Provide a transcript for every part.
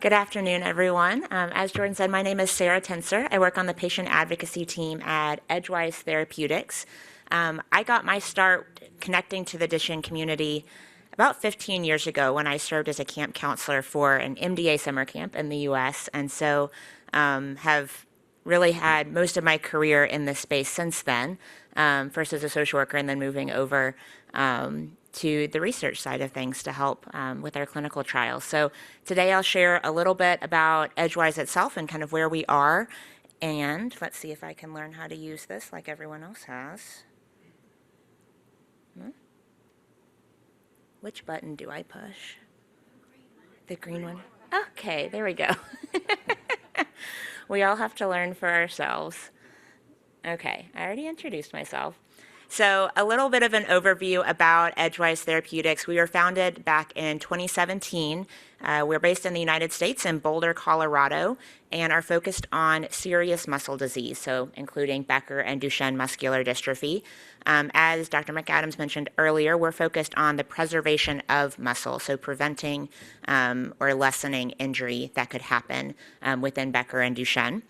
Good afternoon, everyone. As Jordan said, my name is Sarah Tencer. I work on the patient advocacy team at Edgewise Therapeutics. I got my start connecting to the Duchenne community about 15 years ago when I served as a camp counselor for an MDA summer camp in the U.S. and so have really had most of my career in this space since then, first as a social worker and then moving over to the research side of things to help with our clinical trials. So today I'll share a little bit about Edgewise itself and kind of where we are. And let's see if I can learn how to use this like everyone else has. Which button do I push? The green one. Okay, there we go. We all have to learn for ourselves. Okay, I already introduced myself. So a little bit of an overview about Edgewise Therapeutics. We were founded back in 2017. We're based in the United States in Boulder, Colorado, and are focused on serious muscle disease, so including Becker and Duchenne muscular dystrophy. As Dr. McAdams mentioned earlier, we're focused on the preservation of muscle, so preventing or lessening injury that could happen within Becker and Duchenne.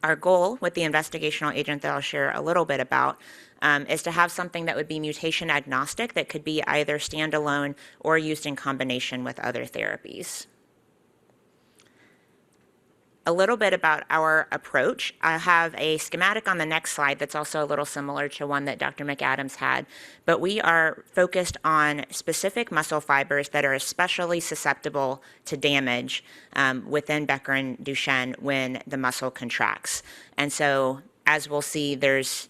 Our goal with the investigational agent that I'll share a little bit about is to have something that would be mutation agnostic that could be either standalone or used in combination with other therapies. A little bit about our approach. I have a schematic on the next slide that's also a little similar to one that Dr. McAdams had, but we are focused on specific muscle fibers that are especially susceptible to damage within Becker and Duchenne when the muscle contracts. And so, as we'll see, there's,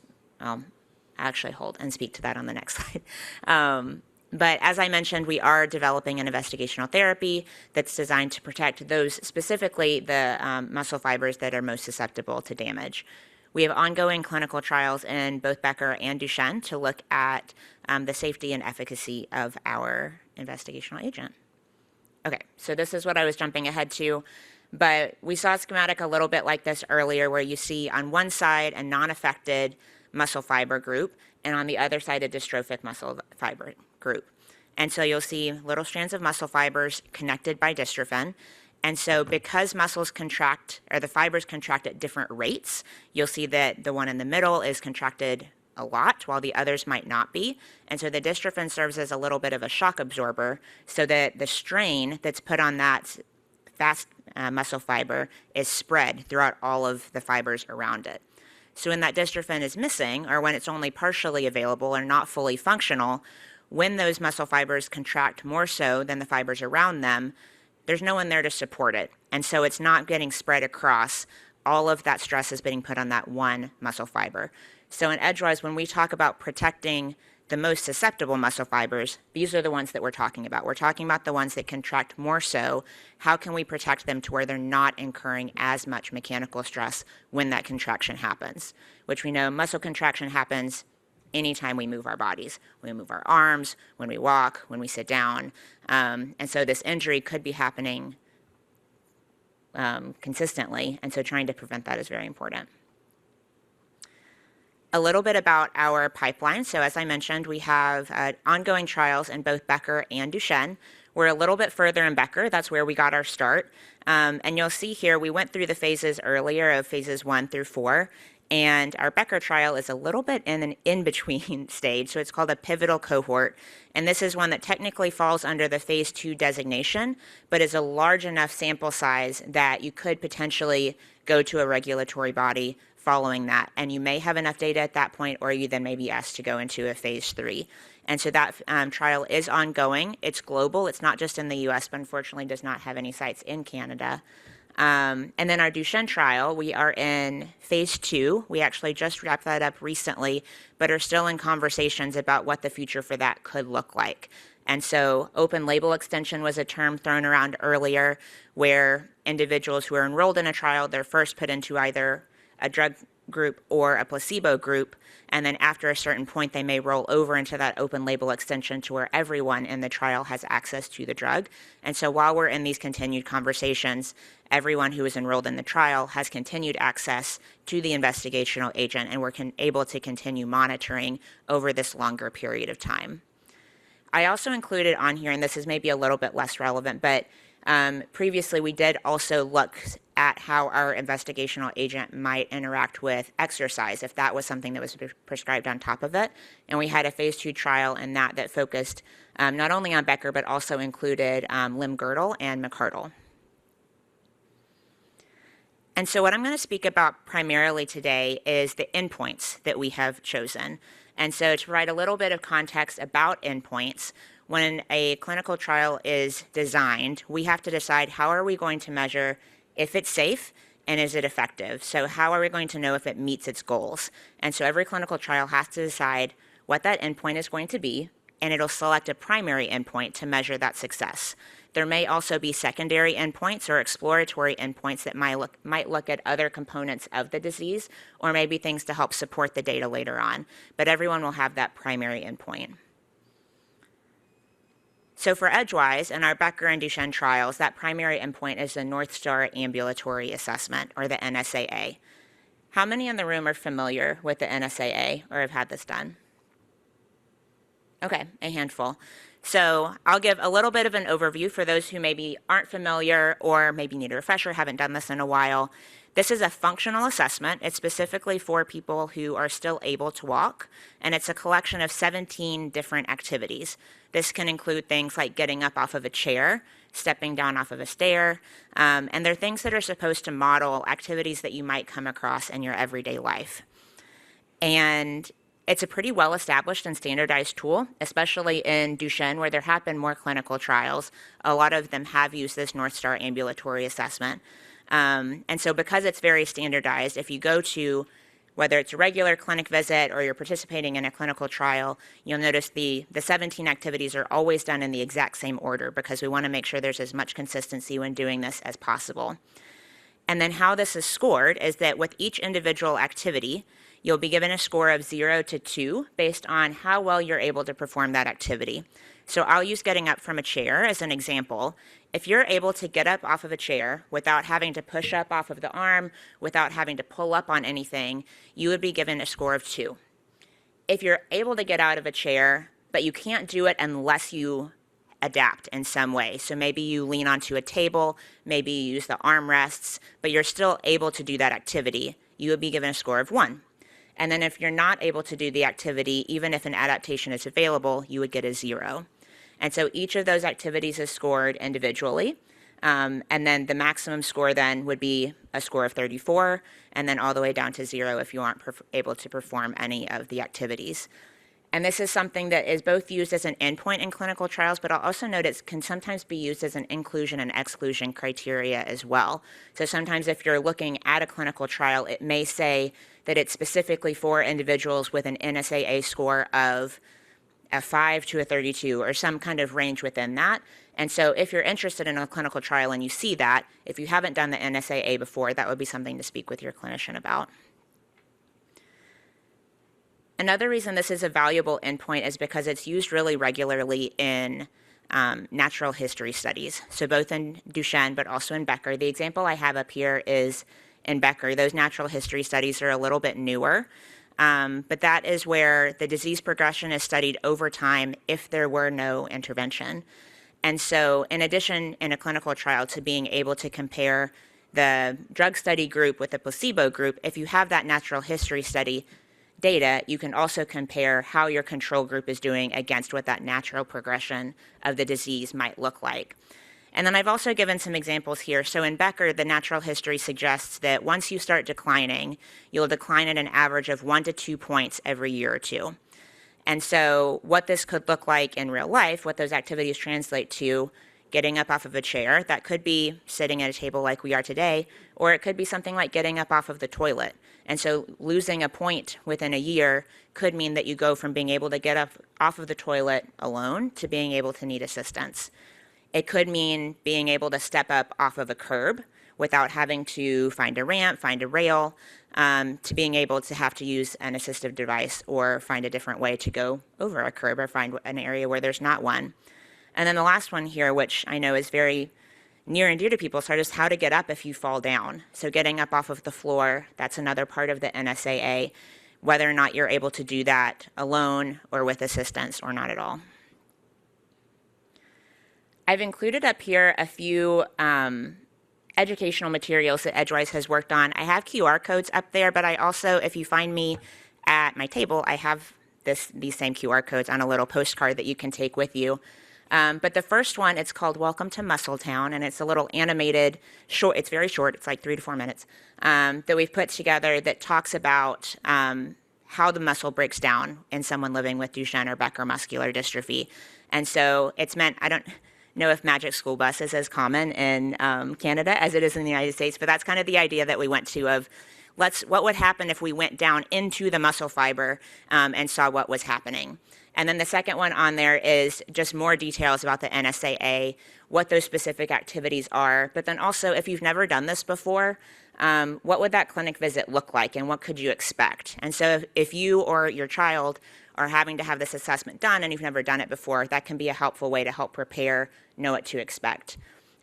actually hold and speak to that on the next slide. But as I mentioned, we are developing an investigational therapy that's designed to protect those, specifically the muscle fibers that are most susceptible to damage. We have ongoing clinical trials in both Becker and Duchenne to look at the safety and efficacy of our investigational agent. Okay, so this is what I was jumping ahead to, but we saw a schematic a little bit like this earlier where you see on one side a non-affected muscle fiber group and on the other side a dystrophic muscle fiber group. And so you'll see little strands of muscle fibers connected by dystrophin. And so because muscles contract, or the fibers contract at different rates, you'll see that the one in the middle is contracted a lot while the others might not be. And so the dystrophin serves as a little bit of a shock absorber so that the strain that's put on that fast muscle fiber is spread throughout all of the fibers around it. So when that dystrophin is missing, or when it's only partially available or not fully functional, when those muscle fibers contract more so than the fibers around them, there's no one there to support it. And so it's not getting spread across. All of that stress is being put on that one muscle fiber. So in Edgewise, when we talk about protecting the most susceptible muscle fibers, these are the ones that we're talking about. We're talking about the ones that contract more so. How can we protect them to where they're not incurring as much mechanical stress when that contraction happens? Which we know muscle contraction happens anytime we move our bodies. When we move our arms, when we walk, when we sit down. And so this injury could be happening consistently, and so trying to prevent that is very important. A little bit about our pipeline. So as I mentioned, we have ongoing trials in both Becker and Duchenne. We're a little bit further in Becker. That's where we got our start. And you'll see here, we went through the phases earlier of phases 1 through 4. And our Becker trial is a little bit in an in-between stage, so it's called a pivotal cohort. And this is one that technically falls under the phase 2 designation, but is a large enough sample size that you could potentially go to a regulatory body following that. And you may have enough data at that point, or you then may be asked to go into a phase 3. And so that trial is ongoing. It's global. It's not just in the US, but unfortunately does not have any sites in Canada. And then our Duchenne trial, we are in phase 2. We actually just wrapped that up recently, but are still in conversations about what the future for that could look like. And so open label extension was a term thrown around earlier, where individuals who are enrolled in a trial, they're first put into either a drug group or a placebo group, and then after a certain point they may roll over into that open label extension to where everyone in the trial has access to the drug. And so while we're in these continued conversations, everyone who is enrolled in the trial has continued access to the investigational agent, and we're able to continue monitoring over this longer period of time. I also included on here, and this is maybe a little bit less relevant, but Previously, we did also look at how our investigational agent might interact with exercise, if that was something that was prescribed on top of it. And we had a phase 2 trial in that focused not only on Becker, but also included limb-girdle and McArdle. And so what I'm going to speak about primarily today is the endpoints that we have chosen. And so to provide a little bit of context about endpoints, when a clinical trial is designed, we have to decide how are we going to measure if it's safe and is it effective. So how are we going to know if it meets its goals? And so every clinical trial has to decide what that endpoint is going to be, and it'll select a primary endpoint to measure that success. There may also be secondary endpoints or exploratory endpoints that might look at other components of the disease, or maybe things to help support the data later on. But everyone will have that primary endpoint. So for Edgewise and our Becker and Duchenne trials, that primary endpoint is the North Star Ambulatory Assessment, or the NSAA. How many in the room are familiar with the NSAA or have had this done? Okay, a handful. So I'll give a little bit of an overview for those who maybe aren't familiar or maybe need a refresher, haven't done this in a while. This is a functional assessment. It's specifically for people who are still able to walk, and it's a collection of 17 different activities. This can include things like getting up off of a chair, stepping down off of a stair, and they're things that are supposed to model activities that you might come across in your everyday life. And it's a pretty well-established and standardized tool, especially in Duchenne, where there have been more clinical trials. A lot of them have used this North Star Ambulatory Assessment. And so because it's very standardized, if you go to, whether it's a regular clinic visit or you're participating in a clinical trial, you'll notice the 17 activities are always done in the exact same order because we want to make sure there's as much consistency when doing this as possible. And then how this is scored is that with each individual activity, you'll be given a score of 0 to 2 based on how well you're able to perform that activity. So I'll use getting up from a chair as an example. If you're able to get up off of a chair without having to push up off of the arm, without having to pull up on anything, you would be given a score of 2. If you're able to get out of a chair, but you can't do it unless you adapt in some way. So maybe you lean onto a table, maybe you use the armrests, but you're still able to do that activity, you would be given a score of 1. And then if you're not able to do the activity, even if an adaptation is available, you would get a 0. And so each of those activities is scored individually. And then the maximum score then would be a score of 34, and then all the way down to 0 if you aren't able to perform any of the activities. And this is something that is both used as an endpoint in clinical trials, but I'll also note it can sometimes be used as an inclusion and exclusion criteria as well. So sometimes if you're looking at a clinical trial, it may say that it's specifically for individuals with an NSAA score of a 5 to a 32 or some kind of range within that. And so if you're interested in a clinical trial and you see that, if you haven't done the NSAA before, that would be something to speak with your clinician about. Another reason this is a valuable endpoint is because it's used really regularly in natural history studies. So both in Duchenne, but also in Becker. The example I have up here is in Becker. Those natural history studies are a little bit newer, but that is where the disease progression is studied over time if there were no intervention. And so in addition, in a clinical trial, to being able to compare the drug study group with the placebo group, if you have that natural history study data, you can also compare how your control group is doing against what that natural progression of the disease might look like. And then I've also given some examples here. So in Becker, the natural history suggests that once you start declining, you'll decline at an average of 1 to 2 points every year or two. And so what this could look like in real life, what those activities translate to, getting up off of a chair, that could be sitting at a table like we are today, or it could be something like getting up off of the toilet. And so losing a point within a year could mean that you go from being able to get up off of the toilet alone to being able to need assistance. It could mean being able to step up off of a curb without having to find a ramp, find a rail, to being able to have to use an assistive device or find a different way to go over a curb or find an area where there's not one. And then the last one here, which I know is very near and dear to people's heart, is how to get up if you fall down. So getting up off of the floor, that's another part of the NSAA, whether or not you're able to do that alone or with assistance or not at all. I've included up here a few educational materials that Edgewise has worked on. I have QR codes up there, but I also, if you find me at my table, I have these same QR codes on a little postcard that you can take with you. But the first one, it's called Welcome to Muscletown, and it's a little animated, short, it's very short, it's like 3 to 4 minutes, that we've put together that talks about how the muscle breaks down in someone living with Duchenne or Becker muscular dystrophy. And so it's meant, I don't know if Magic School Bus is as common in Canada as it is in the United States, but that's kind of the idea that we went to of what would happen if we went down into the muscle fiber and saw what was happening. And then the second one on there is just more details about the NSAA, what those specific activities are, but then also if you've never done this before, what would that clinic visit look like and what could you expect? And so if you or your child are having to have this assessment done and you've never done it before, that can be a helpful way to help prepare, know what to expect.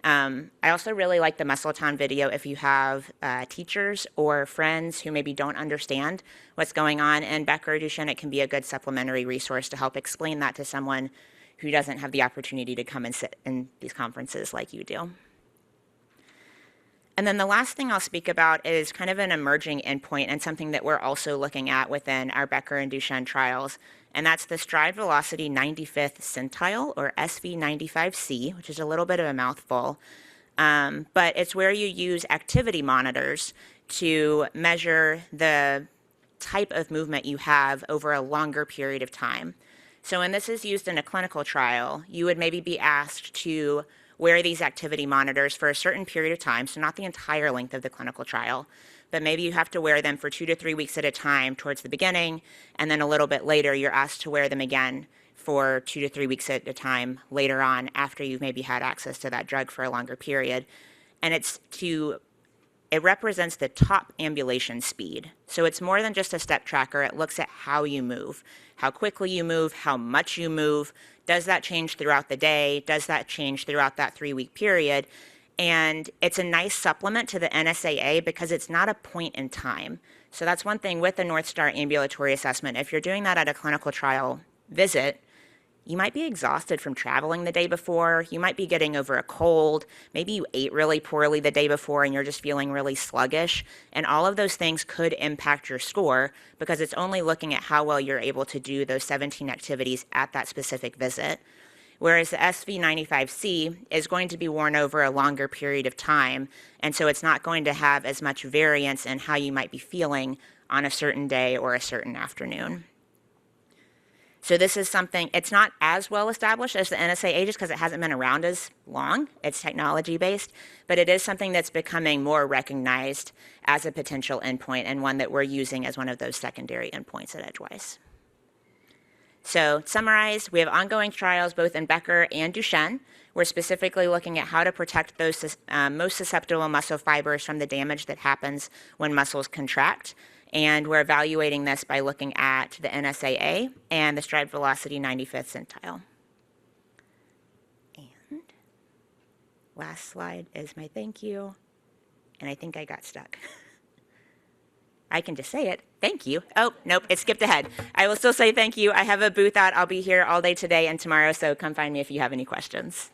I also really like the Muscletown video if you have teachers or friends who maybe don't understand what's going on in Becker or Duchenne. It can be a good supplementary resource to help explain that to someone who doesn't have the opportunity to come and sit in these conferences like you do. And then the last thing I'll speak about is kind of an emerging endpoint and something that we're also looking at within our Becker and Duchenne trials, and that's the stride velocity 95th centile, or SV95C, which is a little bit of a mouthful, but it's where you use activity monitors to measure the type of movement you have over a longer period of time. So when this is used in a clinical trial, you would maybe be asked to wear these activity monitors for a certain period of time, so not the entire length of the clinical trial, but maybe you have to wear them for 2 to 3 weeks at a time towards the beginning, and then a little bit later you're asked to wear them again for 2 to 3 weeks at a time later on after you've maybe had access to that drug for a longer period. And it represents the top ambulation speed. So it's more than just a step tracker. It looks at how you move, how quickly you move, how much you move. Does that change throughout the day? Does that change throughout that 3-week period? And it's a nice supplement to the NSAA because it's not a point in time. So that's one thing with the North Star ambulatory assessment. If you're doing that at a clinical trial visit, you might be exhausted from traveling the day before. You might be getting over a cold. Maybe you ate really poorly the day before and you're just feeling really sluggish. And all of those things could impact your score because it's only looking at how well you're able to do those 17 activities at that specific visit. Whereas the SV95C is going to be worn over a longer period of time. And so it's not going to have as much variance in how you might be feeling on a certain day or a certain afternoon. So this is something, it's not as well established as the NSAA just because it hasn't been around as long. It's technology based, but it is something that's becoming more recognized as a potential endpoint and one that we're using as one of those secondary endpoints at Edgewise. So to summarize, we have ongoing trials both in Becker and Duchenne. We're specifically looking at how to protect those most susceptible muscle fibers from the damage that happens when muscles contract. And we're evaluating this by looking at the NSAA and the stride velocity 95th centile. And last slide is my thank you. And I think I got stuck. I can just say it. Thank you. Oh, nope, it skipped ahead. I will still say thank you. I have a booth out. I'll be here all day today and tomorrow, so come find me if you have any questions.